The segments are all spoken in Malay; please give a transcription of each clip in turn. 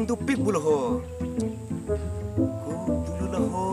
leng tu pik bulu ho. Ku bulu lah ho.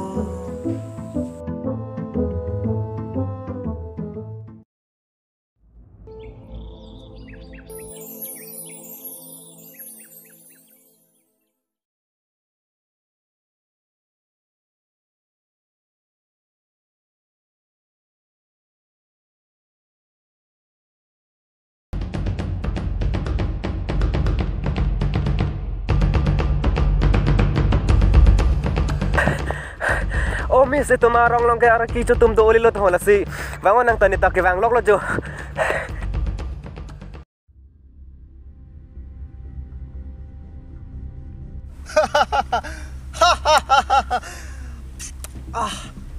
Oh miss itu marong long kaya araki cutum do ulilot hola si bangon nang tanita ke bang lok lo jo.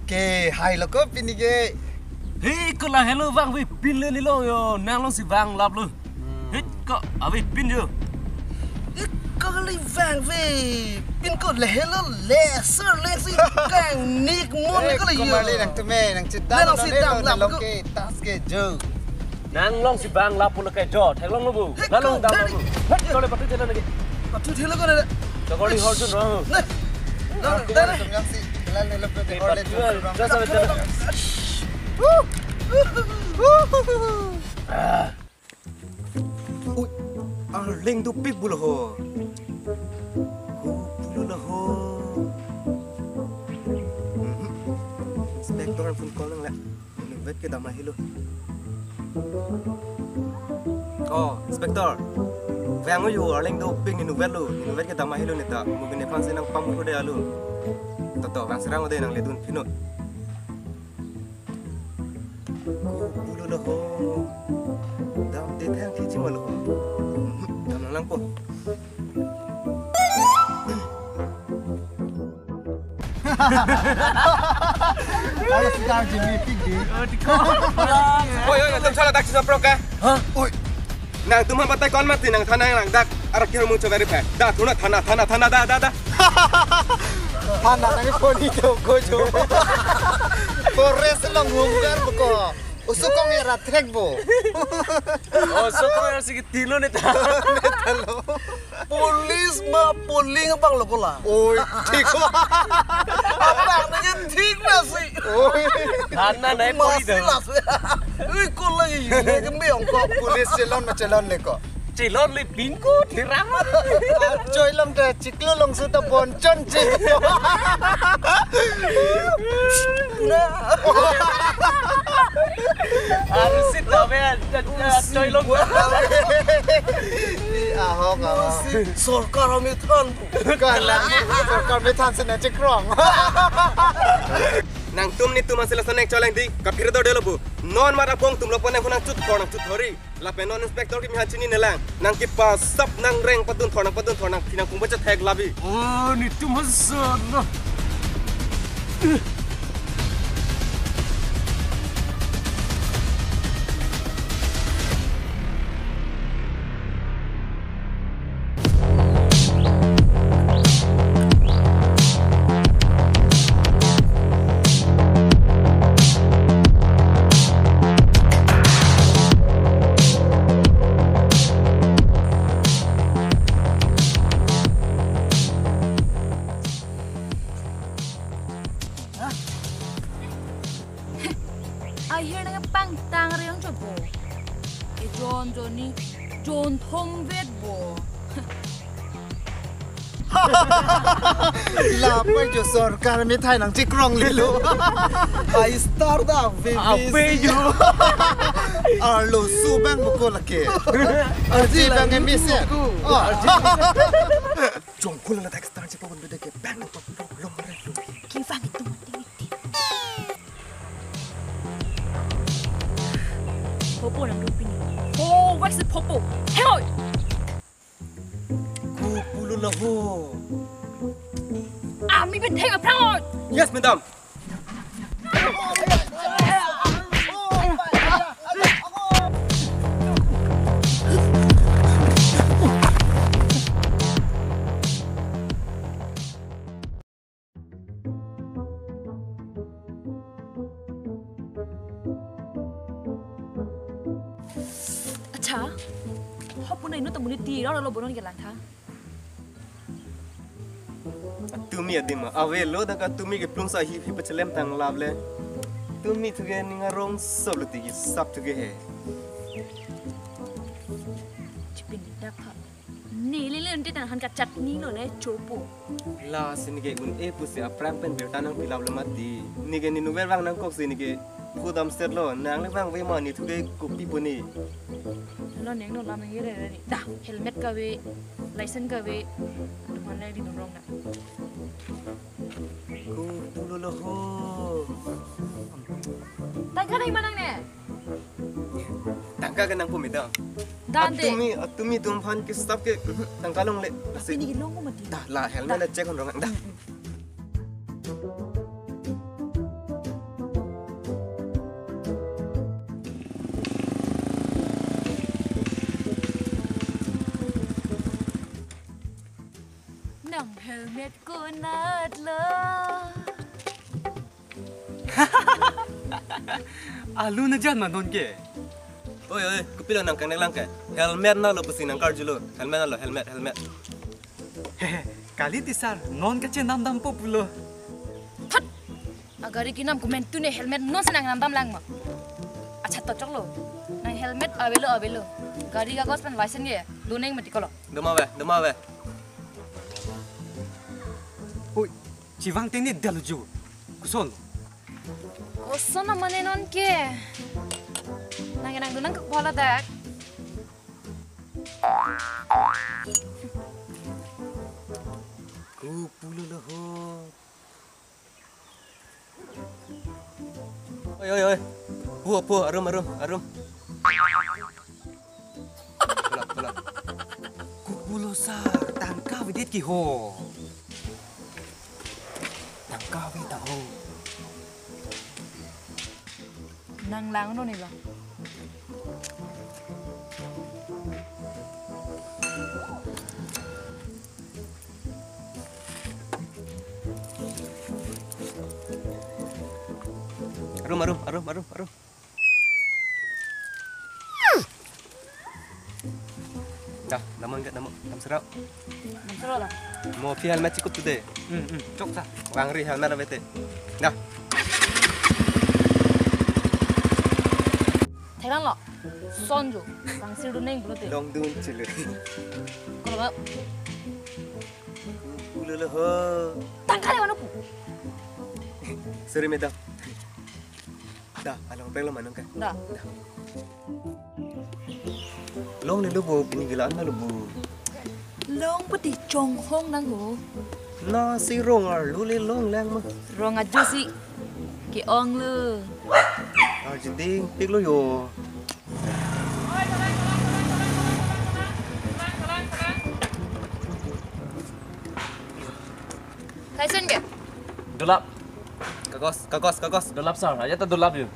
Ke hai lo ko pini ke. Hei ko la hello bang vi pin le lo yo nang long si bang lap lu. Hei ko avi pin yo. Kali vang ve pin ko le hello le sir le si kang nik mon ko le yo. Ko mali nang tume nang cita nang si dang lap ke tas ke jo. Nang long si bang lap pun ke jo thek long lu bu. La long dam lu. Hei ko le patu jalan lagi. Patu thela ko le. To ko li hor ju no. Dah yang si jalan le pe ko le jo. Just a jalan. Leng tu pik bulu ho. Ku bulu lah ho. Inspektor pun kolong lah. Ini vet ke damai hilu. Oh, inspektor. Vang yo leng tu pik ini vet lu. Ini vet ke damai hilu ni tak. Mungkin ni fansi nang pamu ko de alu. Toto vang serang ode nang ledun pinut. Ku bulu lah ho. Dam de thang ki chi malu. Lang po. Ay sekarang Jimmy Piggy. Oi, tum salah tak sisa pro ka? Hah? Oi. Nang tum hampa tai kon mati nang thana nang dak arak kira mu chabari pha. Da thuna thana da. Thana nang poni jo ko jo. Forest long hunggar ko. Usukong era trek bo. Oh sokong era sige tilo neta. Polis ma poling bang lo kola. Oi, ठीक हो. Abang na yan ठीक na si. Oi. Thana nai pori do. Ui kola yi ne meong ko polis celon le ko. Cilon li pin ko thirang. Joy lam de chiklo long su ta bon chon chi. Na. Harus sit dawe coy long. Ahok Sorkar mithan. Kala Sorkar mithan se na chikrong. Nang tum ni tum asila sanek choleng di kapir do delobu. Non mara pong tum lokon nang cut thornang cut thori. Lape non inspector ki mihan chini nelang. Nang ki pas sap nang reng patun thornang tinang kung bacha thek labi. Oh ni tum hasan. I hear nga pang tang riyong chobo. E Johnny John Thom vet bo. Lapay jo Sorkar mithan nang chikrong lilo. I star da Ape yo. Arlo subang mo ko lake. Arji bang emise. Jong ko la tak star chipo bende ke bang to long re lu. Kifang itu mati. Popo nang lupin. Oh, wax the popo. Hey! Ku bulu lah ho. Mi bên theo prang. Yes, madam. Acha. Hop punai nu tamuni ti ra lo bonon gelang tha. Tumi adim awe lo da ka tumi ke plung sa hi pachelem tang lab le tumi thuge ninga rong sob lu tigi sap thuge he Chipin dak ha. Ni le nanti tan han ka chutney lo le chopo. la sin ge un e pu se apram pen be tanang pilab le mati ni ge ni nu wer wang nang kok sin ge khudam ser lo nang le wang we ma ni thuge kupi puni Lo neng no la mengi re ni. Da helmet ka we, license ka we. Duman le di dorong na. ku pulu lo ho Tan ka dai manang ne. tangka ke nang pu me da Dan de. tumi tum phan ke sap ke tangka long le Tapi ni long ko mati. da la helmet le check on rong da Nang helmet ko nat lo. Alu na dyan manon ke. oi oi kupila nang kang lang ke helmet na lo pasi nang kar julo helmet na lo helmet Kali tisar non ka chen dam po pulo. Thot. Agar ki nam comment tu ne helmet non senang nam dam lang ma. Acha to chok lo. Nang helmet avelo. Gari ka gos pen license ye. Duneng mati kolo. dema we Oi, chivang ting ni dalu ju. Kuson. Koso na mane non ke. Nang dunang ka bola dak. ku pulu lo ho oi pu arum pula Kupulo sa tangka vidit ki ho. Tangka vidit ho. Nang lang no ni ba. arum dah namun tam serau Nam sero la. mau pi helmet cukup today Chok sa. wang ri helmet avete dah Thailand lo. Sonjo. Kang sir duneng bro te. long dun chile Kalau ba pulu lo ho tangkale mana pu. seri meda dah alang pelo manang ka Da. long ni lubu pinigilaan na lubu Long pati chong hong nang ho. na si rong luli long lang mo Rong aja si. Ki ong le. Argentin tik lo yo License ke? Dolap. kagos Dolap sar. Aja ta dolap ju.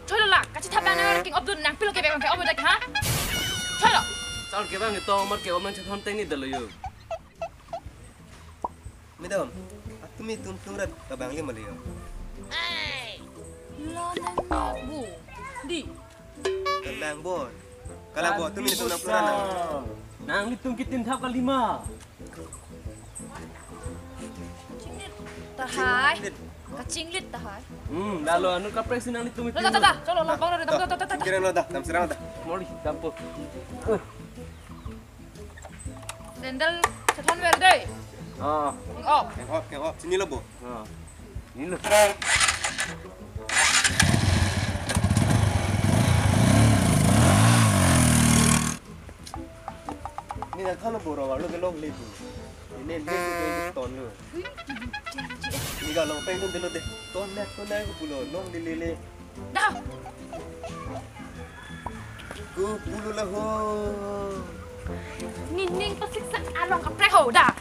Thôi là kasi tabang na king obdun nang pilo ke bang ke obo dak ha. Thôi lo. Sar ke bang to mar ke omang chon ting ni dalu ju. Madam, atumi tunturat tabang lima liyo. Lo nang bu. Di. Kalang bon. Kalang bon, tumi ni tunang pura nang. Nang litung kitin thap ka 5. Tahai. Kacing lit tahai. Lalu anu ka presi nang litung Lo ta. Cholo lapang na ta. Kira lo dah, tam serang dah. Mori dampo. Sendal setan wer dei. Ah. Oh. Keng op, sini lo bu. Ah. Ini lo. Ni nak kan bo ro lo ke long le bu. Ini le ke ton lo. Ni ga long peng tun lo de. Ton nak ko pulo long le. Dah. Ku pulo la ho. Nining pasiksa along ka preho dah.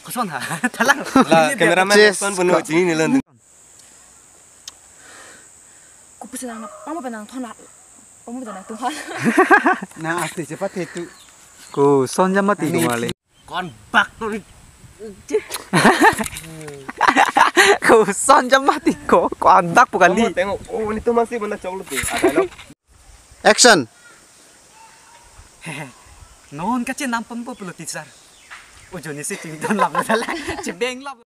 Kuson ha. Talang. La kameraman son penuh sini ni lo. Ku pesan nak pamu penang thon la. Pamu penang Tuhan. Nah, ati cepat itu. Ku son jam mati kembali. Kon bak tu Kau son jam mati ko andak bukan Kamu di. tengok, oh ini tuh masih benda coklat tuh. Ada lo. Action. Non ka chen nam pam po pulutisar. Ojo ni si ting don lap la la. Chibeng lap.